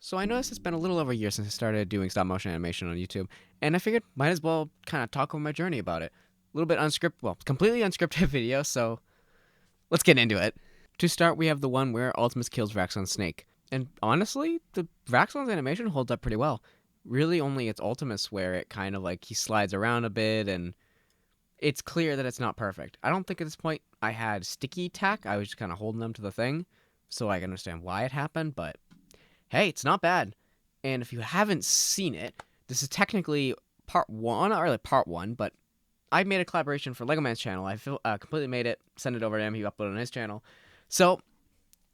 So I noticed it's been a little over a year since I started doing stop motion animation on YouTube, and I figured might as well kind of talk over my journey about it. A little bit unscripted, well, completely unscripted video, so let's get into it. To start, we have the one where Ultimus kills Vraxxon's snake. And honestly, the Vraxxon's animation holds up pretty well. Really only it's Ultimus where it kind of like he slides around a bit and it's clear that it's not perfect. I don't think at this point I had sticky tack. I was just kind of holding them to the thing so I can understand why it happened, but hey, it's not bad. And if you haven't seen it, this is technically part one, not really part one, but I made a collaboration for Lego Man's channel. I completely made it, sent it over to him, he uploaded on his channel. So,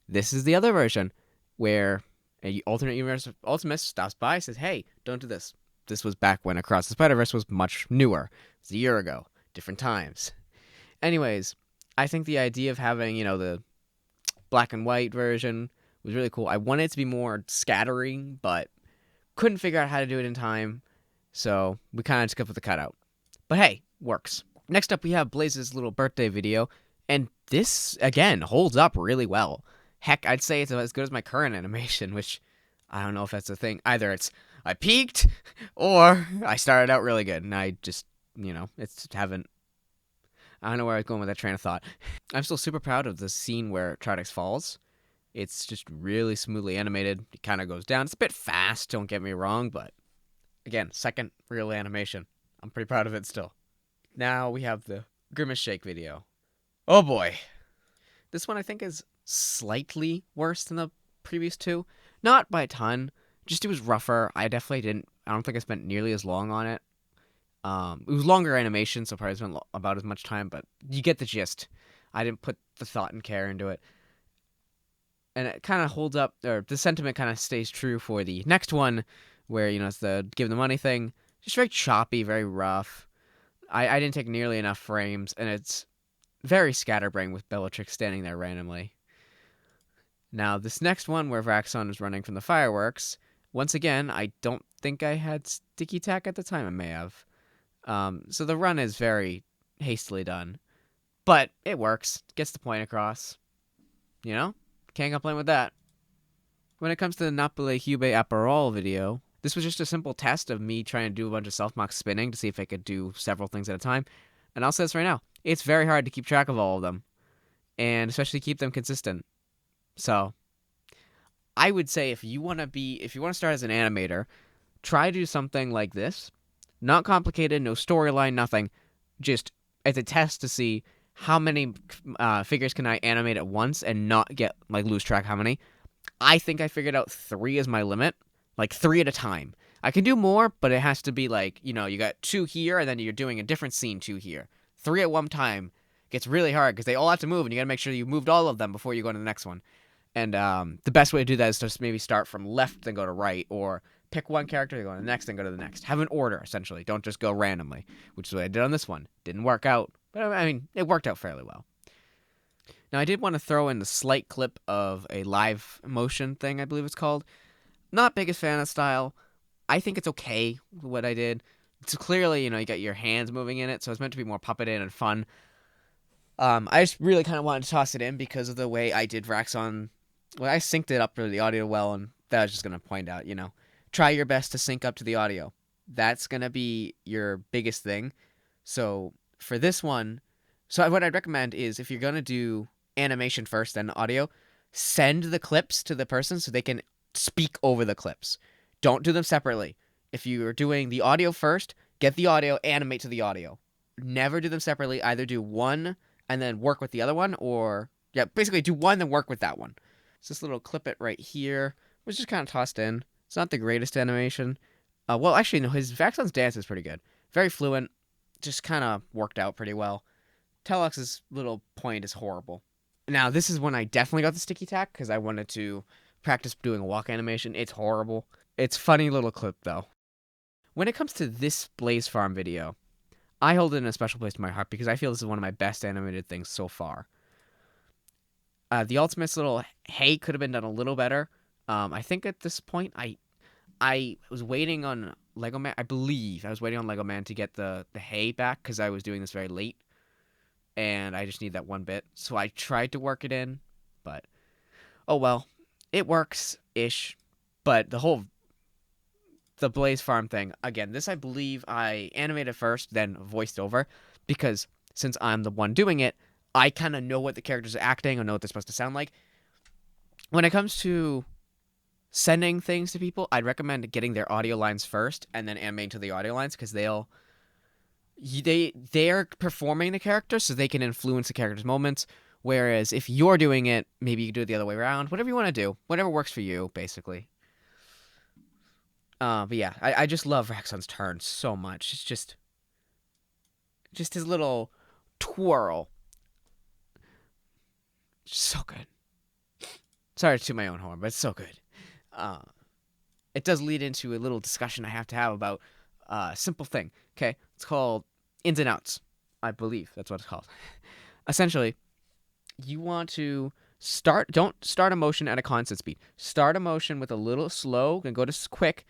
this is the other version, where a alternate universe Ultimus stops by, says, hey, don't do this. This was back when Across the Spider-Verse was much newer. It was a year ago. Different times. Anyways, I think the idea of having, the black and white version was really cool. I wanted it to be more scattering, but couldn't figure out how to do it in time, so we kind of just got with the cutout. But hey, works. Next up, we have Blaze's little birthday video, and this, again, holds up really well. Heck, I'd say it's as good as my current animation, which I don't know if that's a thing. Either it's I peaked, or I started out really good, and I just, it's haven't. I don't know where I was going with that train of thought. I'm still super proud of the scene where Tridex falls. It's just really smoothly animated. It kind of goes down. It's a bit fast, don't get me wrong, but again, second real animation. I'm pretty proud of it still. Now we have the Grimace Shake video. Oh boy. This one I think is slightly worse than the previous two. Not by a ton. Just it was rougher. I don't think I spent nearly as long on it. It was longer animation, so probably spent about as much time, but you get the gist. I didn't put the thought and care into it. And it kind of holds up, or the sentiment kind of stays true for the next one, where, it's the give the money thing. Just very choppy, very rough. I didn't take nearly enough frames, and it's very scatterbrained with Bellatrix standing there randomly. Now, this next one, where Vraxxon is running from the fireworks, once again, I don't think I had sticky tack at the time. I may have. So the run is very hastily done. But it works. Gets the point across. Can't complain with that. When it comes to the Napoli Juve Aperol video, this was just a simple test of me trying to do a bunch of self-mock spinning to see if I could do several things at a time. And I'll say this right now, it's very hard to keep track of all of them. And especially keep them consistent. So, I would say if you want to start as an animator, try to do something like this. Not complicated, no storyline, nothing. Just as a test to see how many figures can I animate at once and not get lose track how many. I think I figured out 3 as my limit, 3 at a time. I can do more, but it has to be you got 2 here and then you're doing a different scene 2 here. 3 at one time gets really hard because they all have to move and you got to make sure you moved all of them before you go to the next one. And the best way to do that is to just maybe start from left then go to right, or pick one character, go to the next, then go to the next. Have an order, essentially. Don't just go randomly, which is what I did on this one. Didn't work out, but I mean, it worked out fairly well. Now, I did want to throw in the slight clip of a live motion thing, I believe it's called. Not biggest fan of style. I think it's okay with what I did. It's clearly, you got your hands moving in it, so it's meant to be more puppeted and fun. I just really kind of wanted to toss it in because of the way I did Vraxxon. Well, I synced it up for the audio well, and that was just going to point out, try your best to sync up to the audio. That's going to be your biggest thing. So for this one, what I'd recommend is if you're going to do animation first, then audio, send the clips to the person so they can speak over the clips. Don't do them separately. If you're doing the audio first, get the audio, animate to the audio. Never do them separately. Either do one and then work with the other one, or, basically do one, then work with that one. So this little clip it right here was just kind of tossed in. It's not the greatest animation. Well, actually, no, his Vraxxon's dance is pretty good. Very fluent. Just kind of worked out pretty well. Telox's little point is horrible. Now, this is when I definitely got the sticky tack, because I wanted to practice doing a walk animation. It's horrible. It's funny little clip, though. When it comes to this Blaze Farm video, I hold it in a special place in my heart, because I feel this is one of my best animated things so far. The Ultimate's little hay could have been done a little better. I think at this point, I was waiting on Lego Man. I believe I was waiting on Lego Man to get the hay back because I was doing this very late. And I just need that one bit. So I tried to work it in, but oh well. It works-ish. But the Blaze Farm thing, again, this I believe I animated first, then voiced over, because since I'm the one doing it, I kind of know what the characters are acting, or know what they're supposed to sound like. When it comes to sending things to people, I'd recommend getting their audio lines first, and then animating to the audio lines, because they're performing the character, so they can influence the character's moments. Whereas if you're doing it, maybe you can do it the other way around. Whatever you want to do, whatever works for you, basically. But yeah, I just love Vraxxon's turn so much. It's just his little twirl. So good. Sorry to toot my own horn, but it's so good. It does lead into a little discussion I have to have about a simple thing. Okay, it's called ins and outs. I believe that's what it's called. Essentially, you want to don't start a motion at a constant speed. Start a motion with a little slow and go to quick.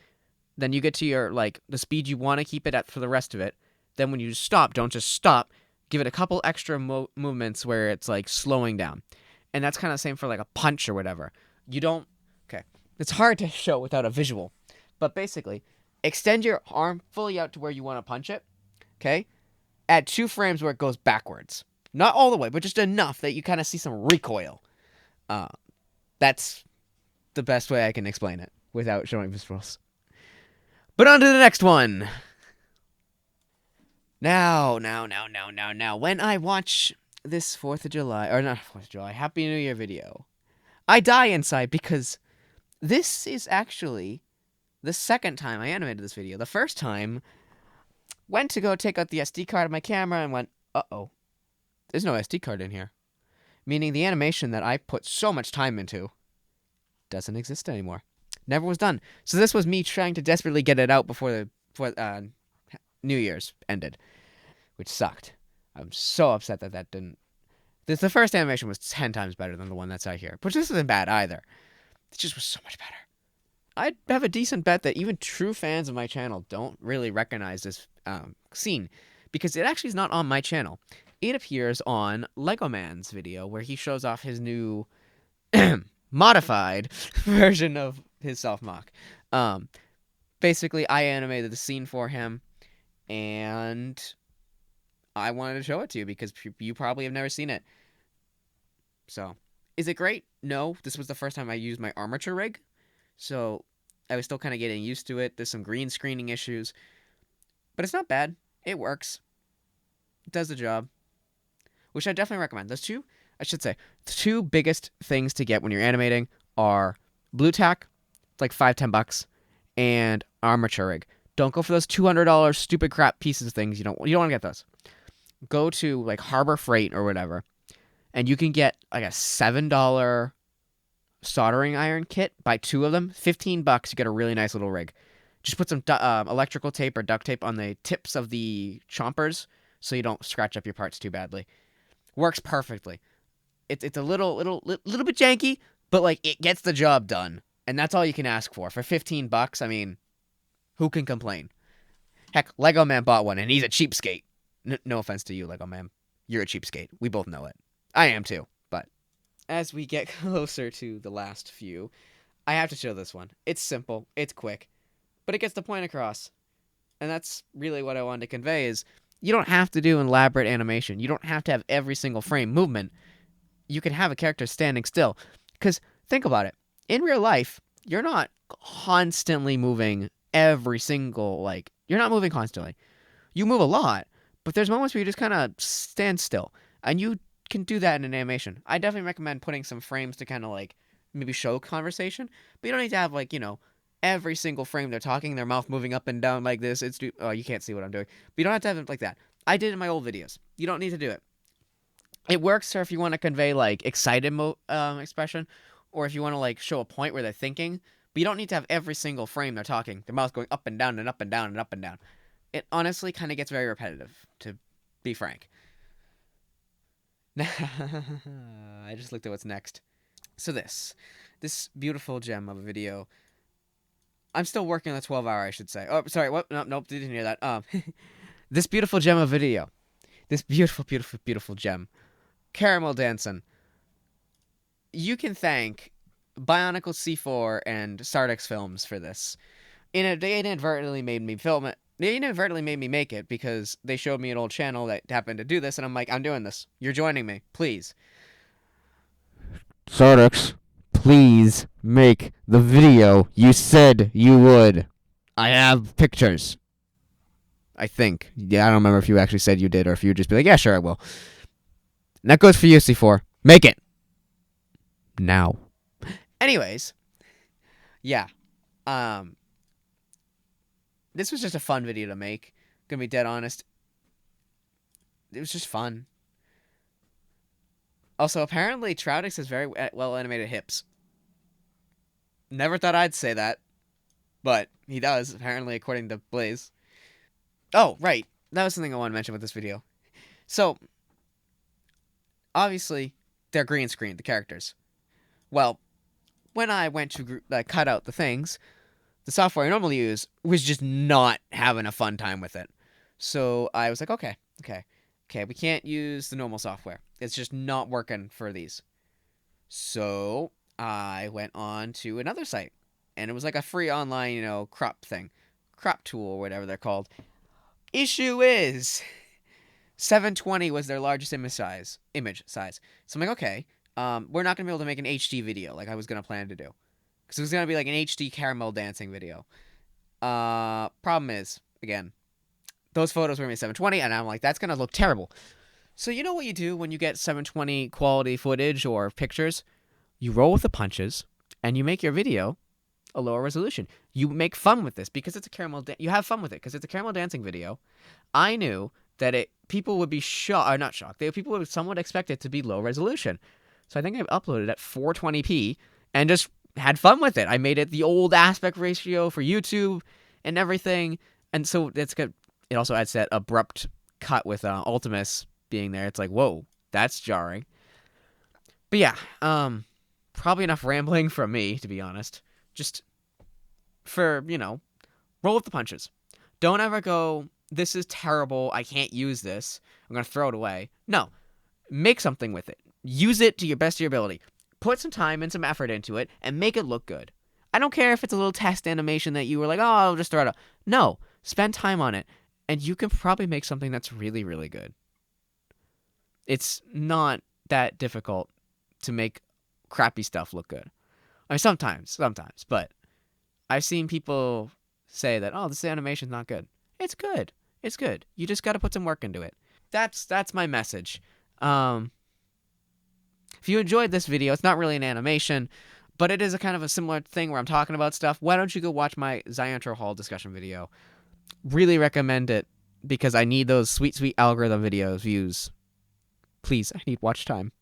Then you get to your the speed you want to keep it at for the rest of it. Then when you stop, don't just stop. Give it a couple extra movements where it's slowing down. And that's kind of the same for a punch or whatever. You don't... Okay. It's hard to show without a visual. But basically, extend your arm fully out to where you want to punch it. Okay? Add 2 frames where it goes backwards. Not all the way, but just enough that you kind of see some recoil. That's the best way I can explain it without showing visuals. But on to the next one. Now. When I watch this 4th of July, or not 4th of July, Happy New Year video, I die inside because this is actually the second time I animated this video. The first time, went to go take out the SD card of my camera and went, uh-oh, there's no SD card in here. Meaning the animation that I put so much time into doesn't exist anymore. Never was done. So this was me trying to desperately get it out before New Year's ended, which sucked. I'm so upset that didn't... The first animation was 10 times better than the one that's out here, which this isn't bad either. It just was so much better. I'd have a decent bet that even true fans of my channel don't really recognize this scene, because it actually is not on my channel. It appears on Lego Man's video, where he shows off his new modified version of his self-mock. Basically, I animated the scene for him, and I wanted to show it to you because you probably have never seen it. So, is it great? No, this was the first time I used my armature rig, so I was still kind of getting used to it. There's some green screening issues, but it's not bad. It works. It does the job, which I definitely recommend. The 2 biggest things to get when you're animating are blue tack, like $5-10, and armature rig. Don't go for those $200 stupid crap pieces of things. You don't want to get those. Go to Harbor Freight or whatever, and you can get a $7 soldering iron kit. Buy 2 of them, $15. You get a really nice little rig. Just put some electrical tape or duct tape on the tips of the chompers so you don't scratch up your parts too badly. Works perfectly. It's a little bit janky, but it gets the job done, and that's all you can ask for $15. I mean, who can complain? Heck, Lego Man bought one, and he's a cheapskate. No offense to you, Lego Man. You're a cheapskate. We both know it. I am too. But as we get closer to the last few, I have to show this one. It's simple. It's quick. But it gets the point across. And that's really what I wanted to convey is you don't have to do an elaborate animation. You don't have to have every single frame movement. You can have a character standing still. Because think about it. In real life, you're not constantly moving every single, you're not moving constantly. You move a lot, but there's moments where you just kind of stand still. And you can do that in an animation. I definitely recommend putting some frames to kind of, maybe show conversation. But you don't need to have, every single frame they're talking, their mouth moving up and down like this. Oh, you can't see what I'm doing. But you don't have to have it like that. I did it in my old videos. You don't need to do it. It works for if you want to convey, excited expression, or if you want to, show a point where they're thinking. But you don't need to have every single frame they're talking, their mouth going up and down and up and down and up and down. It honestly kind of gets very repetitive, to be frank. I just looked at what's next. So this beautiful gem of a video. I'm still working on the 12-hour, I should say. Oh, sorry, what? Nope, didn't hear that. This beautiful gem of video. This beautiful, beautiful, beautiful gem. Caramelledansen. You can thank Bionicle C4 and Sardex Films for this. They inadvertently made me film it. They inadvertently made me make it because they showed me an old channel that happened to do this, and I'm like, I'm doing this. You're joining me, please. Sardex, please make the video you said you would. I have pictures. I think. Yeah, I don't remember if you actually said you did or if you would just be like, yeah, sure, I will. And that goes for you, C4. Make it. Now. Anyways. Yeah. This was just a fun video to make. Gonna be dead honest. It was just fun. Also, apparently, Troutix has very well animated hips. Never thought I'd say that. But he does, apparently, according to Blaze. Oh, right. That was something I wanted to mention with this video. So, obviously, they're green screen, the characters. Well, when I went to cut out the things, the software I normally use was just not having a fun time with it. So I was like, okay, we can't use the normal software. It's just not working for these. So I went on to another site, and it was like a free online, crop tool or whatever they're called. Issue is 720 was their largest image size. So I'm like, okay, we're not gonna be able to make an HD video like I was gonna plan to do, because it was gonna be like an HD caramel dancing video. Problem is, again, those photos were made 720, and I'm like, that's gonna look terrible. So you know what you do when you get 720 quality footage or pictures? You roll with the punches, and you make your video a lower resolution. You make fun with this because it's a caramel. You have fun with it because it's a caramel dancing video. I knew that people would be shocked, or not shocked. People would somewhat expect it to be low resolution. So I think I uploaded at 420p and just had fun with it. I made it the old aspect ratio for YouTube and everything, and so that's good. It also adds that abrupt cut with Ultiverse being there. It's like, whoa, that's jarring. But yeah, probably enough rambling from me, to be honest. Just for, roll with the punches. Don't ever go, this is terrible, I can't use this, I'm going to throw it away. No, make something with it. Use it to your best of your ability. Put some time and some effort into it and make it look good. I don't care if it's a little test animation that you were like, oh, I'll just throw it out. No, spend time on it, and you can probably make something that's really, really good. It's not that difficult to make crappy stuff look good. I mean, sometimes, but I've seen people say that, oh, this animation's not good. It's good. It's good. You just got to put some work into it. That's my message. If you enjoyed this video, it's not really an animation, but it is a kind of a similar thing where I'm talking about stuff. Why don't you go watch my Zyantro haul discussion video? Really recommend it because I need those sweet, sweet algorithm videos views. Please, I need watch time.